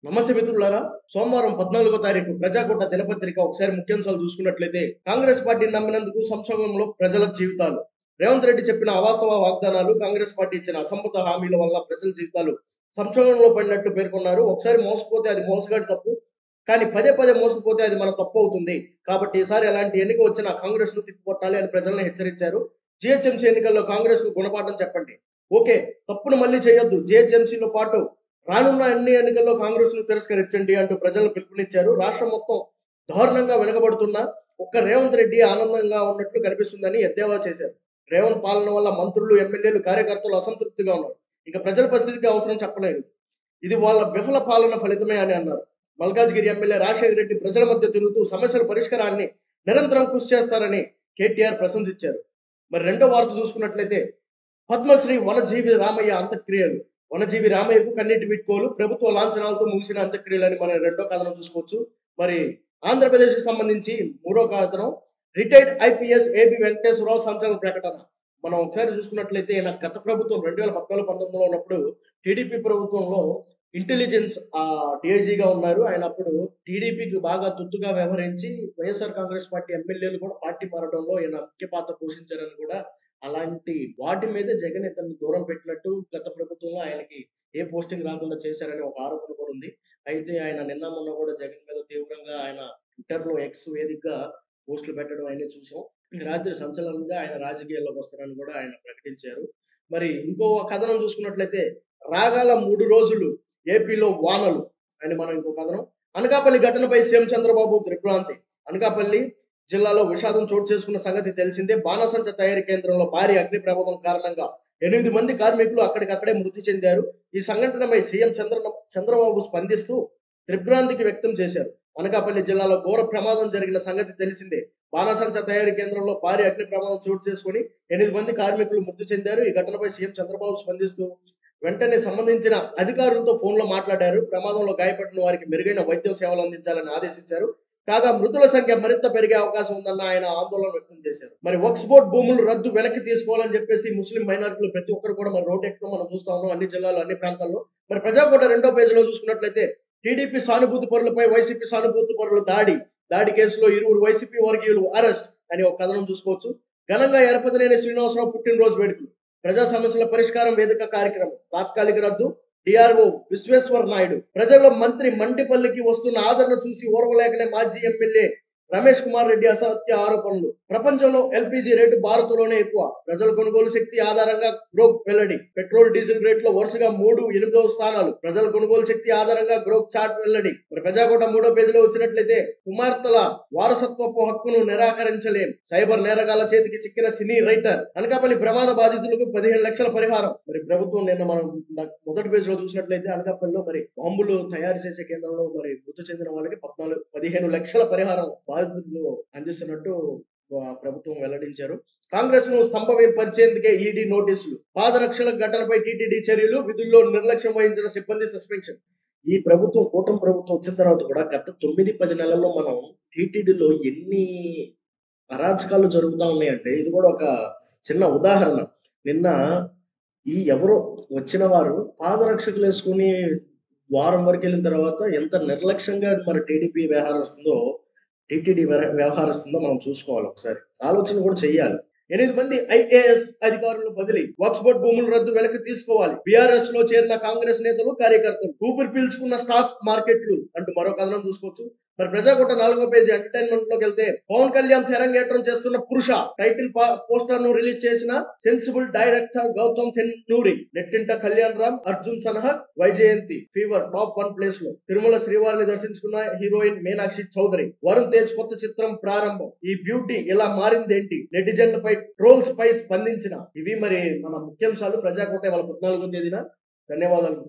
నమస్తే మిత్రులారా. సోమవారం 14వ తారీఖు ప్రజాకోట దినపత్రిక ఒకసారి ముఖ్యాంశాలు చూసుకున్నట్లయితే కాంగ్రెస్ పార్టీని నమ్మినందుకు సంక్షోభంలో ప్రజల జీవితాలు. రేవంత్ రెడ్డి చెప్పిన అవాస్తవ వాగ్దానాలు, కాంగ్రెస్ పార్టీ ఇచ్చిన అసంబద్ధ హామీల వల్ల ప్రజల జీవితాలు సంక్షోభంలో పడినట్టు పేర్కొన్నారు. ఒకసారి మోసపోతే అది మోసగాడి తప్పు. కానీ పదే పదే మోసపోతే అది మన తప్పు అవుతుంది. కాబట్టి ఈసారి ఎలాంటి ఎన్నిక వచ్చినా కాంగ్రెస్‌ను తిప్పికొట్టాలి అని ప్రజల్ని హెచ్చరించారు. జీహెచ్ఎంసీ ఎన్నికల్లో కాంగ్రెస్‌కు గుణపాఠం చెప్పండి. ఓకే. తప్పును మళ్ళీ చేయొద్దు. జీహెచ్ఎంసీలో పాటు రానున్న అన్ని ఎన్నికల్లో కాంగ్రెస్‌ను తిరస్కరించండి అంటూ ప్రజలకు పిలుపునిచ్చారు. రాష్ట్రం మొత్తం దారుణంగా వెనుకబడుతున్నా ఒక్క రేవంత్ రెడ్డి ఆనందంగా ఉన్నట్లు కనిపిస్తుందని ఎద్దేవా చేశారు. రేవంత్ పాలన వల్ల మంత్రులు, ఎమ్మెల్యేలు, కార్యకర్తలు అసంతృప్తిగా ఉన్నారు. ఇక ప్రజల పరిస్థితికి అవసరం చెప్పలేదు. ఇది వాళ్ళ విఫల పాలన ఫలితమే అని అన్నారు. మల్కాజ్గిరి ఎమ్మెల్యే రాజశేఖర రెడ్డి ప్రజల మధ్య తిరుగుతూ సమస్యల పరిష్కారాన్ని నిరంతరం కృషి చేస్తారని కేటీఆర్ ప్రశంసించారు. మరి రెండో వార్త చూసుకున్నట్లయితే పద్మశ్రీ వనజీవి రామయ్య అంత్యక్రియలు. వనజీవి రామయ్యకు కన్నీటి వీడ్కోలు, ప్రభుత్వ లాంఛనాలతో ముగిసిన అంత్యక్రియలని మనం రెండో కథనం చూసుకోవచ్చు. మరి ఆంధ్రప్రదేశ్కి సంబంధించి మూడో కథనం రిటైర్డ్ ఐపీఎస్ ఏబి వెంకటేశ్వరరావు సంచలన ప్రకటన. మనం ఒకసారి చూసుకున్నట్లయితే ఈయన గత ప్రభుత్వం 2014-19లో ఉన్నప్పుడు టీడీపీ ప్రభుత్వంలో ఇంటెలిజెన్స్ డీఐజీగా ఉన్నారు. ఆయన అప్పుడు టీడీపీకి బాగా తొత్తుగా వ్యవహరించి వైఎస్ఆర్ కాంగ్రెస్ పార్టీ ఎమ్మెల్యేలు కూడా పార్టీ మారడంలో ఈయన ముఖ్య పాత్ర పోషించారని కూడా, అలాంటి వాటి మీద జగన్ ఇతన్ని దూరం పెట్టినట్టు గత ప్రభుత్వంలో ఆయనకి ఏ పోస్టింగ్ రాకుండా చేశారనే ఒక ఆరోపణ కూడా ఉంది. అయితే ఆయన నిన్న మొన్న కూడా జగన్ మీద తీవ్రంగా ఆయన ట్విట్టర్‌లో ఎక్స్ వేదికగా పోస్టులు పెట్టడం అయన్నీ చూసాం. రాత్రి సంచలనంగా ఆయన రాజకీయాల్లోకి వస్తారని కూడా ఆయన ప్రకటించారు. మరి ఇంకో కథనం చూసుకున్నట్లయితే రాగాల 3 రోజులు ఏపీలో వానలు అని మనం ఇంకో కథనం. అనకాపల్లి ఘటనపై సీఎం చంద్రబాబు దిగ్భ్రాంతి. అనకాపల్లి జిల్లాలో విషాదం చోటు చేసుకున్న సంగతి తెలిసిందే. బాణసంచ తయారీ కేంద్రంలో భారీ అగ్ని ప్రమాదం కారణంగా 8 మంది కార్మికులు అక్కడికక్కడే మృతి చెందారు. ఈ సంఘటనపై సీఎం చంద్రబాబు స్పందిస్తూ దిగ్భ్రాంతికి వ్యక్తం చేశారు. అనకాపల్లి జిల్లాలో ఘోర ప్రమాదం జరిగిన సంగతి తెలిసిందే. బాణసంచ తయారీ కేంద్రంలో భారీ అగ్ని ప్రమాదం చోటు చేసుకుని 8 మంది కార్మికులు మృతి చెందారు. ఈ ఘటనపై సీఎం చంద్రబాబు స్పందిస్తూ వెంటనే సంబంధించిన అధికారులతో ఫోన్లో మాట్లాడారు. ప్రమాదంలో గాయపడిన వారికి మెరుగైన వైద్య సేవలు అందించాలని ఆదేశించారు. కాగా మృతుల సంఖ్య మరింత పెరిగే అవకాశం ఉందన్న ఆయన ఆందోళన వ్యక్తం చేశారు. మరి వక్ఫ్ బోర్డు భూములు రద్దు వెనక్కి తీసుకోవాలని చెప్పేసి ముస్లిం మైనారిటీలు ప్రతి ఒక్కరు కూడా మరి రోడ్ ఎక్కుతాం మనం చూస్తా ఉన్నాం అన్ని జిల్లాలో, అన్ని ప్రాంతాల్లో. మరి ప్రజాకోట రెండో పేజీలో చూసుకున్నట్లయితే టీడీపీ సానుభూతి పరులపై వైసీపీ సానుభూతి పరుల దాడి కేసులో 20 వైసీపీ వర్గీయులు అరెస్ట్ అని ఒక కథనం చూసుకోవచ్చు. ఘనంగా ఎరపతినేని శ్రీనివాసరావు పుట్టినరోజు వేడుకలు. ప్రజా సమస్యల పరిష్కారం వేదిక కార్యక్రమం తాత్కాలిక రద్దు. డిఆర్ఓ విశ్వేశ్వర్ నాయుడు. ప్రజల్లో మంత్రి మండిపల్లికి వస్తున్న ఆదరణ చూసి ఓర్వలేకనే మాజీ ఎమ్మెల్యే రమేష్ కుమార్ రెడ్డి అసత్య ఆరోపణలు. ప్రపంచంలో ఎల్పీజీ రేటు భారత్లోనే ఎక్కువ. ప్రజల కొనుగోలు శక్తి ఆధారంగా గ్రోక్ వెల్లడి. పెట్రోల్ డీజిల్ రేట్లో వరుసగా 8వ స్థానాలు. ప్రజల కొనుగోలు శక్తి ఆధారంగా గ్రోక్ చార్ట్ వెల్లడి. మరి ప్రజాకోట 3వ పేజీలో వచ్చినట్లయితే కుమార్తెల వారసత్వపు హక్కును నిరాకరించలేం. సైబర్ నేరగాల చేతికి చిక్కిన సినీ రైటర్. అనకాపల్లి ప్రమాద బాధితులకు 15 లక్షల పరిహారం. మరి ప్రభుత్వం నిన్న మనం మొదటి పేజీలో చూసినట్లయితే అనకాపల్లిలో మరి బాంబులు తయారు చేసే కేంద్రంలో మరి మృతి చెందిన వాళ్ళకి 15 లక్షల పరిహారం బాధితులు అందిస్తున్నట్టు ప్రభుత్వం వెల్లడించారు. కాంగ్రెస్ ను స్తంభమేర్పరిచేందుకే ఈడీ నోటీసులు. పాదరక్షల ఘటనపై టీటీడీ చర్యలు. విధుల్లో నిర్లక్ష్యం వహించిన సిబ్బంది సస్పెన్షన్. ఈ ప్రభుత్వం కూటమి ప్రభుత్వం వచ్చిన తర్వాత కూడా గత 9-10 నెలల్లో మనం టీటీడీలో ఎన్ని అరాచకాలు జరుగుతా ఉన్నాయంటే ఇది కూడా ఒక చిన్న ఉదాహరణ. నిన్న ఎవరో వచ్చిన వారు పాదరక్షకులు వేసుకుని వారం వరకు వెళ్ళిన తర్వాత ఎంత నిర్లక్ష్యంగా మన టీడీపీ వ్యవహరిస్తుందో, టీటీడీ వ్యవహరిస్తుందో మనం చూసుకోవాలి. ఒకసారి ఆలోచన కూడా చెయ్యాలి. 8 మంది ఐఏఎస్ అధికారులు బదిలీ. వక్ఫ్ బోర్డు భూములు రద్దు వెనక్కి తీసుకోవాలి. బీఆర్ఎస్ లో చేరిన కాంగ్రెస్ నేతలు, కార్యకర్తలు. ఊపిరి పీల్చుకున్న స్టాక్ మార్కెట్లు అంటూ మరో కథనం చూసుకోవచ్చు. మరి ప్రజాకోట 4వ పేజీ ఎంటర్టైన్మెంట్ లోకి వెళ్తే పవన్ కళ్యాణ్ తెరంగేట్రం చేస్తున్న పురుష టైటిల్ పోస్టర్ ను రిలీజ్ చేసిన సెన్సిబుల్ డైరెక్టర్ గౌతమ్ తెన్నూరి. నెట్టింట కళ్యాణ్ రామ్, అర్జున్ సనహర్, వైజయంతి ఫీవర్ టాప్ 1 ప్లేస్ లో. తిరుమల శ్రీవారిని దర్శించుకున్న హీరోయిన్ మీనాక్షి చౌదరి. వరుణ్ తేజ్ కొత్త చిత్రం ప్రారంభం. ఈ బ్యూటీ ఇలా మారిందేంటి? నెటిజన్లపై ట్రోల్స్ పై స్పందించిన. ఇవి మరి మన ముఖ్యాంశాలు ప్రజాకోట 14వ తేదీన. ధన్యవాదాలు.